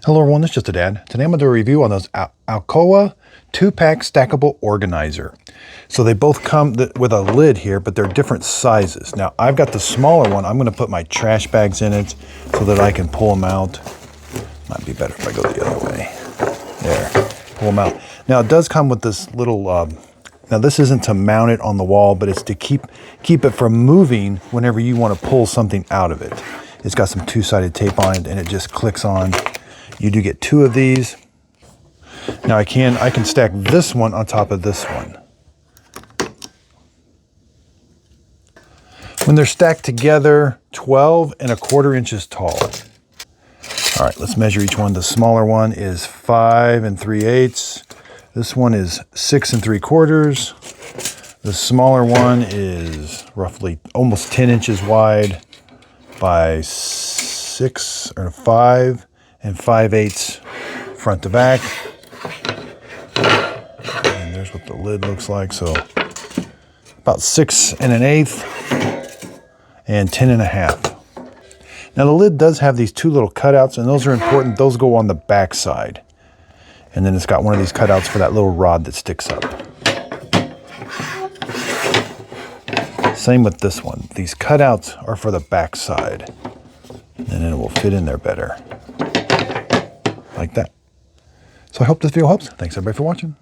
Hello everyone, it's just a dad. Today I'm going to do a review on those ALOCEO 2-pack stackable organizer. So they both come with a lid here, but they're different sizes. Now I've got the smaller one. I'm going to put my trash bags in it so that I can pull them out. Might be better if I go the other way. There, pull them out. Now it does come with this little, now this isn't to mount it on the wall, but it's to keep it from moving whenever you want to pull something out of it. It's got some two-sided tape on it and it just clicks on. You do get 2 of these. Now I can stack this one on top of this one. When they're stacked together, 12 1/4 inches tall. All right, let's measure each one. The smaller one is 5 3/8. This one is 6 3/4. The smaller one is roughly almost 10 inches wide by 6 or 5 5/8 front to back. And there's what the lid looks like. So about 6 1/8 and 10 1/2. Now the lid does have these 2 little cutouts, and those are important. Those go on the back side. And then it's got one of these cutouts for that little rod that sticks up. Same with this one. These cutouts are for the back side. And then it will fit in there better. Like that. So I hope this video helps. Thanks everybody for watching.